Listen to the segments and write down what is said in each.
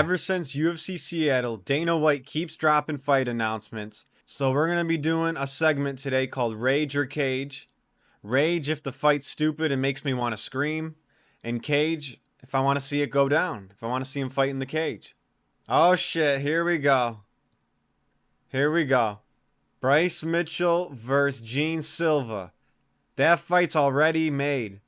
Ever since UFC Seattle, Dana White keeps dropping fight announcements. So we're going to be doing a segment today called Rage or Cage. Rage if the fight's stupid and makes me want to scream. And Cage if I want to see it go down. If I want to see him fight in the cage. Oh shit, here we go. Here we go. Bryce Mitchell versus Gene Silva. That fight's already made.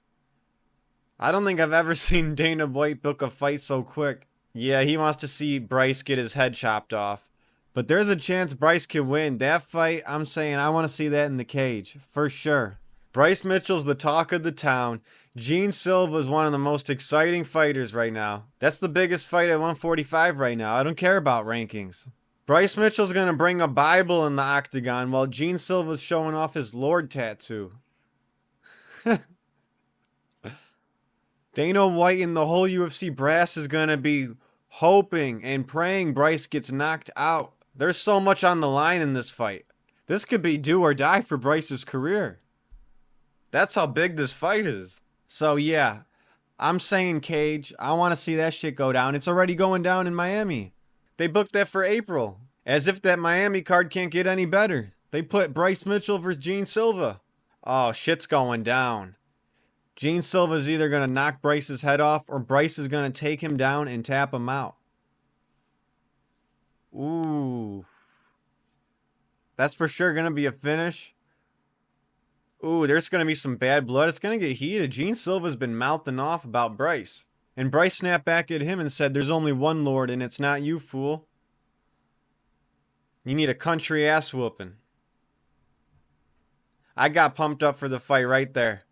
I don't think I've ever seen Dana White book a fight so quick. Yeah, he wants to see Bryce get his head chopped off. But there's a chance Bryce can win. That fight, I'm saying I want to see that in the cage. For sure. Bryce Mitchell's the talk of the town. Gene Silva is one of the most exciting fighters right now. That's the biggest fight at 145 right now. I don't care about rankings. Bryce Mitchell's going to bring a Bible in the octagon while Gene Silva's showing off his Lord tattoo. Dana White and the whole UFC brass is going to be hoping and praying Bryce gets knocked out. There's so much on the line in this fight. This could be do or die for Bryce's career. That's how big this fight is. So yeah, I'm saying cage. I want to see that shit go down. It's already going down in Miami. They booked that for April. As if that Miami card can't get any better. They put Bryce Mitchell versus Gene Silva. Oh, shit's going down. Gene Silva's either going to knock Bryce's head off or Bryce is going to take him down and tap him out. Ooh. That's for sure going to be a finish. Ooh, there's going to be some bad blood. It's going to get heated. Gene Silva's been mouthing off about Bryce. And Bryce snapped back at him and said, there's only one Lord and it's not you, fool. You need a country ass whooping. I got pumped up for the fight right there.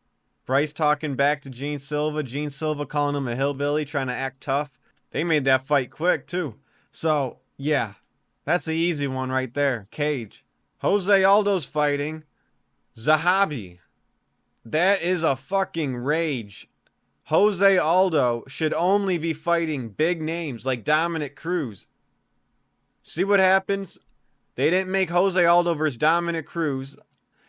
Bryce talking back to Gene Silva. Gene Silva calling him a hillbilly, trying to act tough. They made that fight quick, too. So, yeah. That's the easy one right there. Cage. Jose Aldo's fighting Zahabi. That is a fucking rage. Jose Aldo should only be fighting big names like Dominic Cruz. See what happens? They didn't make Jose Aldo versus Dominic Cruz.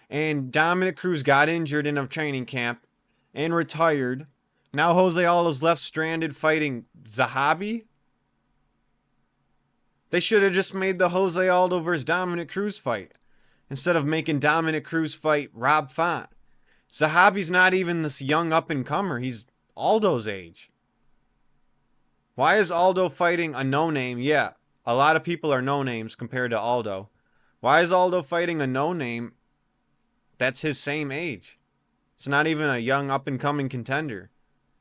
And Dominic Cruz got injured in a training camp and retired. Now Jose Aldo's left stranded fighting Zahabi. They should have just made the Jose Aldo versus Dominic Cruz fight instead of making Dominic Cruz fight Rob Font. Zahabi's not even this young up-and-comer. He's Aldo's age. Why is Aldo fighting a no-name? Yeah, a lot of people are no-names compared to Aldo. Why is Aldo fighting a no-name that's his same age? It's not even a young up-and-coming contender.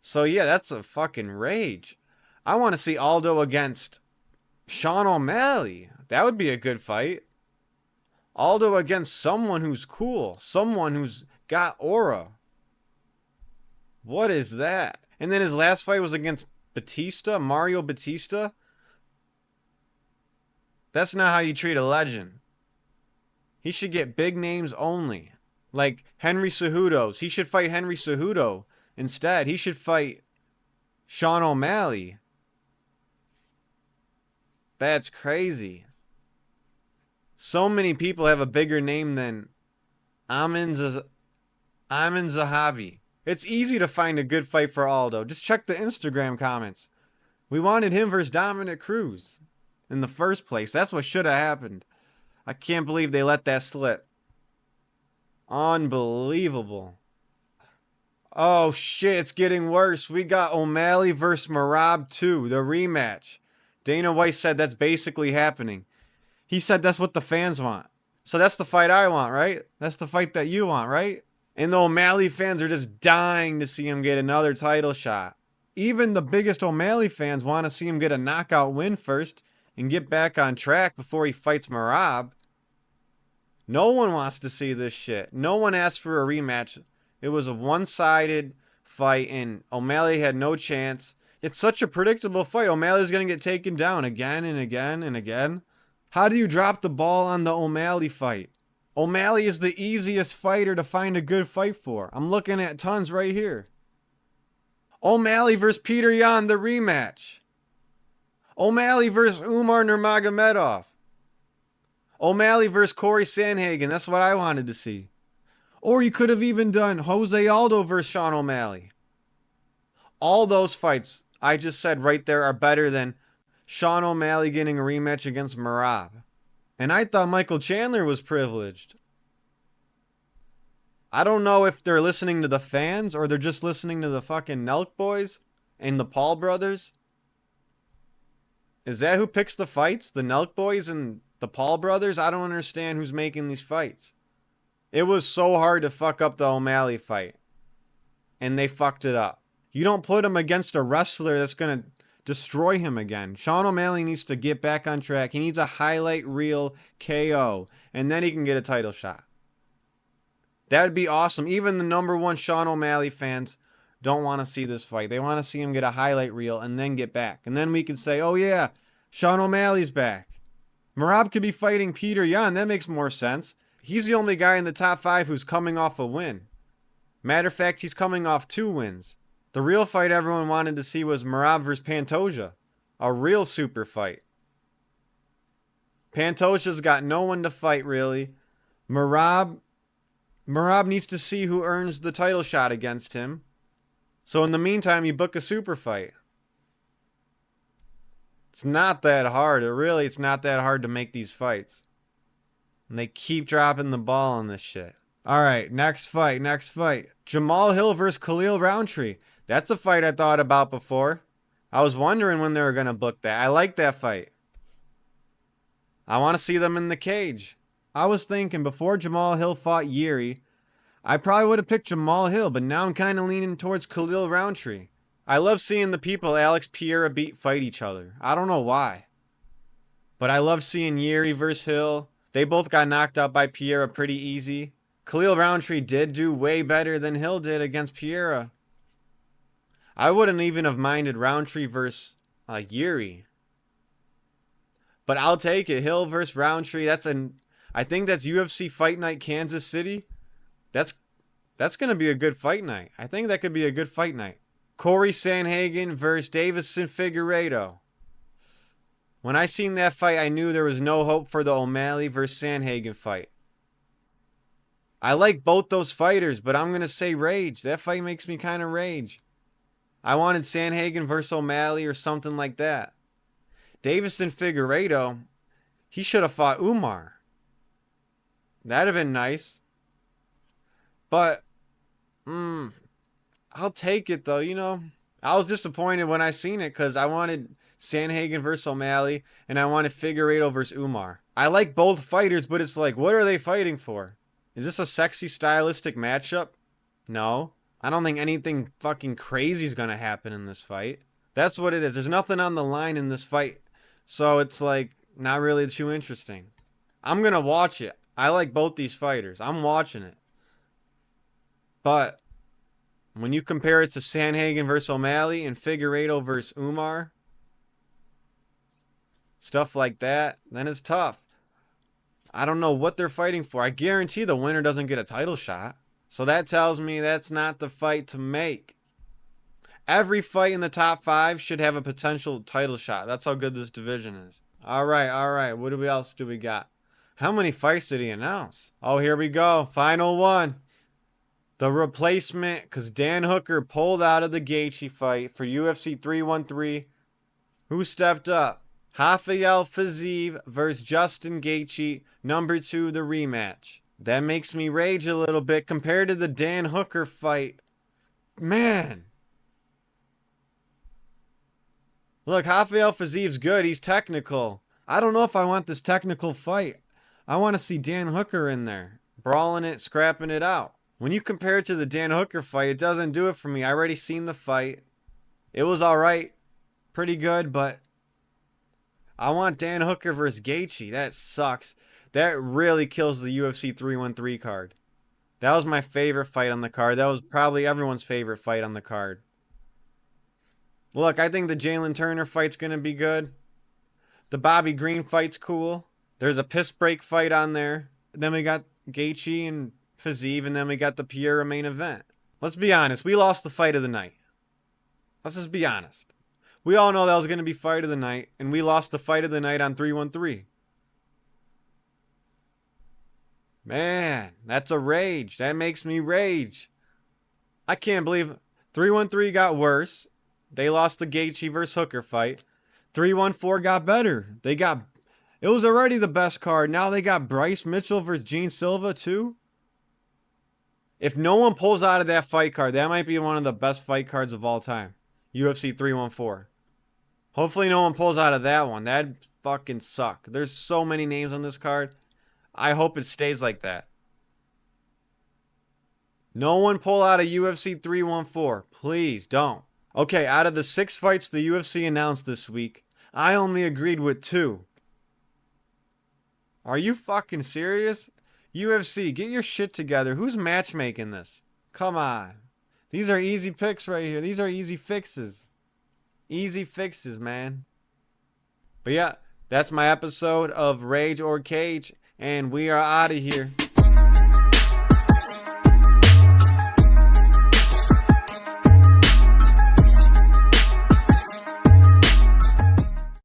So yeah, that's a fucking rage. I want to see Aldo against Sean O'Malley. That would be a good fight. Aldo against someone who's cool. Someone who's got aura. What is that? And then his last fight was against Batista, Mario Batista. That's not how you treat a legend. He should get big names only. Like Henry Cejudo's. He should fight Henry Cejudo instead. He should fight Sean O'Malley. That's crazy. So many people have a bigger name than Aiemann Zahabi. It's easy to find a good fight for Aldo. Just check the Instagram comments. We wanted him versus Dominic Cruz in the first place. That's what should have happened. I can't believe they let that slip. Unbelievable. Oh shit, it's getting worse. We got O'Malley versus Merab 2, the rematch. Dana White said that's basically happening. He said that's what the fans want. So that's the fight I want, right? That's the fight that you want, right? And the O'Malley fans are just dying to see him get another title shot. Even the biggest O'Malley fans want to see him get a knockout win first and get back on track before he fights Merab. No one wants to see this shit. No one asked for a rematch. It was a one-sided fight and O'Malley had no chance. It's such a predictable fight. O'Malley's going to get taken down again and again and again. How do you drop the ball on the O'Malley fight? O'Malley is the easiest fighter to find a good fight for. I'm looking at tons right here. O'Malley versus Peter Yan, the rematch. O'Malley versus Umar Nurmagomedov. O'Malley versus Cory Sandhagen. That's what I wanted to see. Or you could have even done Jose Aldo versus Sean O'Malley. All those fights I just said right there are better than Sean O'Malley getting a rematch against Merab. And I thought Michael Chandler was privileged. I don't know if they're listening to the fans or they're just listening to the fucking Nelk boys and the Paul brothers. Is that who picks the fights? The Nelk boys and the Paul brothers? I don't understand who's making these fights. It was so hard to fuck up the O'Malley fight. And they fucked it up. You don't put him against a wrestler that's going to destroy him again. Sean O'Malley needs to get back on track. He needs a highlight reel KO. And then he can get a title shot. That would be awesome. Even the number one Sean O'Malley fans don't want to see this fight. They want to see him get a highlight reel and then get back. And then we can say, oh yeah, Sean O'Malley's back. Merab could be fighting Peter Yan. That makes more sense. He's the only guy in the top 5 who's coming off a win. Matter of fact, he's coming off 2 wins. The real fight everyone wanted to see was Merab versus Pantoja. A real super fight. Pantoja's got no one to fight, really. Merab needs to see who earns the title shot against him. So in the meantime, you book a super fight. It's not that hard. It's not that hard to make these fights. And they keep dropping the ball on this shit. Alright, next fight. Jamahal Hill versus Khalil Rountree. That's a fight I thought about before. I was wondering when they were going to book that. I like that fight. I want to see them in the cage. I was thinking before Jamahal Hill fought Yuri, I probably would have picked Jamahal Hill, but now I'm kind of leaning towards Khalil Rountree. I love seeing the people Alex Pereira beat fight each other. I don't know why. But I love seeing Yuri versus Hill. They both got knocked out by Pereira pretty easy. Khalil Rountree did do way better than Hill did against Pereira. I wouldn't even have minded Rountree versus Yuri. But I'll take it. Hill versus Rountree. I think that's UFC Fight Night Kansas City. That's going to be a good fight night. I think that could be a good fight night. Cory Sandhagen versus Deiveson Figueiredo. When I seen that fight, I knew there was no hope for the O'Malley versus Sandhagen fight. I like both those fighters, but I'm going to say rage. That fight makes me kind of rage. I wanted Sandhagen versus O'Malley or something like that. Deiveson Figueiredo, he should have fought Umar. That'd have been nice. But, I'll take it though, you know. I was disappointed when I seen it because I wanted Sandhagen versus O'Malley and I wanted Figueiredo versus Umar. I like both fighters, but it's like, what are they fighting for? Is this a sexy stylistic matchup? No. I don't think anything fucking crazy is going to happen in this fight. That's what it is. There's nothing on the line in this fight. So it's like not really too interesting. I'm going to watch it. I like both these fighters. I'm watching it. But when you compare it to Sandhagen versus O'Malley and Figueiredo versus Umar, stuff like that, then it's tough. I don't know what they're fighting for. I guarantee the winner doesn't get a title shot. So that tells me that's not the fight to make. Every fight in the top 5 should have a potential title shot. That's how good this division is. All right. What else do we got? How many fights did he announce? Oh, here we go. Final one. The replacement, because Dan Hooker pulled out of the Gaethje fight for UFC 313. Who stepped up? Rafael Fiziev versus Justin Gaethje, number 2, the rematch. That makes me rage a little bit compared to the Dan Hooker fight. Man. Look, Rafael Fiziev's good. He's technical. I don't know if I want this technical fight. I want to see Dan Hooker in there. Brawling it, scrapping it out. When you compare it to the Dan Hooker fight, it doesn't do it for me. I already seen the fight. It was alright. Pretty good, but I want Dan Hooker versus Gaethje. That sucks. That really kills the UFC 313 card. That was my favorite fight on the card. That was probably everyone's favorite fight on the card. Look, I think the Jalen Turner fight's going to be good. The Bobby Green fight's cool. There's a piss break fight on there. Then we got Gaethje and Fiziev, and then we got the Pereira main event. Let's be honest. We lost the fight of the night. Let's just be honest. We all know that was going to be fight of the night, and we lost the fight of the night on 313. Man, that's a rage. That makes me rage. I can't believe 313 got worse. They lost the Gaethje versus Hooker fight. 314 got better. It was already the best card. Now they got Bryce Mitchell versus Gene Silva too. If no one pulls out of that fight card, that might be one of the best fight cards of all time. UFC 314. Hopefully no one pulls out of that one. That'd fucking suck. There's so many names on this card. I hope it stays like that. No one pull out of UFC 314. Please don't. Okay, out of the 6 fights the UFC announced this week, I only agreed with 2. Are you fucking serious? UFC, get your shit together. Who's matchmaking this? Come on. These are easy picks right here. These are easy fixes. Easy fixes, man. But yeah, that's my episode of Rage or Cage, and we are out of here.